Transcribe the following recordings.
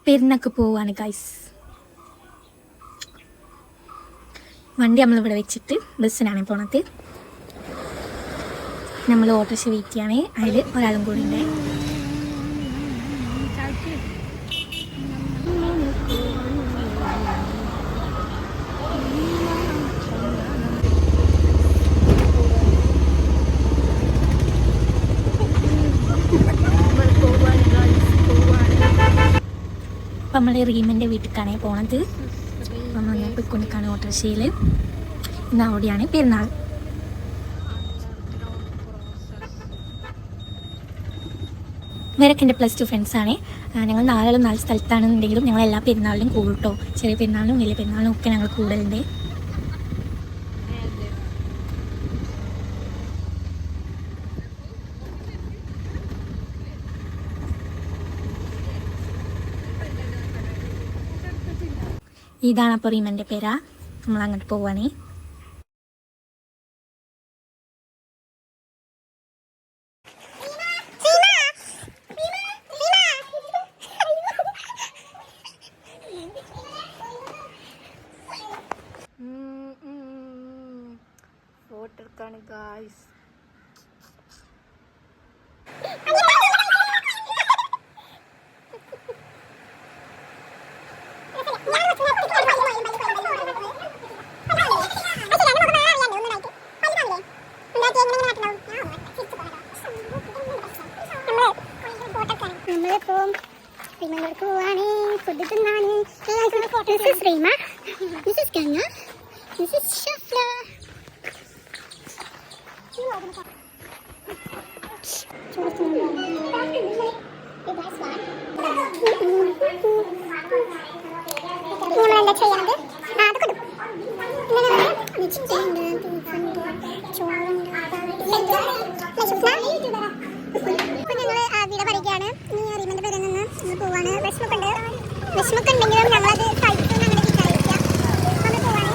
പെരുന്നൊക്കെ പോവാണ് ഗൈസ്. വണ്ടി നമ്മളിവിടെ വെച്ചിട്ട് ബസ്സിനാണ് പോണത്. നമ്മൾ ഓട്ടോറിക്ഷ വെയിറ്റ് ചെയ്യാണ്. അതിൽ ഒരാളും കൂടി ഉണ്ട്. അപ്പം നമ്മൾ റീമൻ്റെ വീട്ടിലേക്കാണ് പോണത്. നമ്മൾ ഞാൻ പോയിക്കൊണ്ടിരിക്കുകയാണ് ഓട്ടോറിക്ഷയിൽ. ഇന്ന് അവിടെയാണ് പെരുന്നാൾ. ഇവരൊക്കെ എൻ്റെ +2 ഫ്രണ്ട്സാണ്. ഞങ്ങൾ 4 സ്ഥലത്താണെന്നുണ്ടെങ്കിലും ഞങ്ങൾ എല്ലാ പെരുന്നാളിലും കൂടും കേട്ടോ. ചെറിയ പെരുന്നാളിനും വലിയ പെരുന്നാളിനും ഒക്കെ ഞങ്ങൾ കൂടുതലുണ്ട്. ഇതാണ് അപ്പോൾ റീമൻ്റെ പേര. നമ്മൾ അങ്ങോട്ട് പോവുകയാണ്. ഫോട്ടോ എടുക്കാണ് ഗായ്സ്. നമ്മളിപ്പോൾ ശ്രീമയിലേക്ക് പോവാണ്. ഫുഡ് തിന്നാണ്. This is Rima. This is Ganga. This is Shafla. നമ്മളെന്താ ചെയ്യണത്? അതൊക്കെ വീട് പറയുകയാണ്. റീമന്റെ പേരിൽ നിന്ന് പോവാണ്. വിഷമൊക്കെ ഉണ്ടെങ്കിലും ഞങ്ങളത് കഴിക്കും അങ്ങനെ വിചാരിക്കാം. നമ്മൾ പോവാണ്.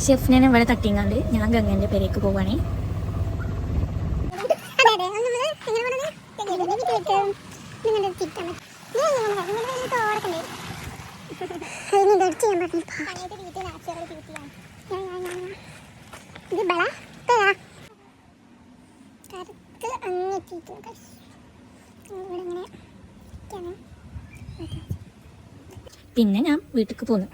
ഷെഫിനെ ഇവിടെ തട്ടിങ്ങാണ്ട് ഞാൻ ഗംഗേൻ്റെ പേരേക്ക് പോവാണേ. പിന്നെ ഞാൻ വീട്ടിലേക്ക് പോന്നു.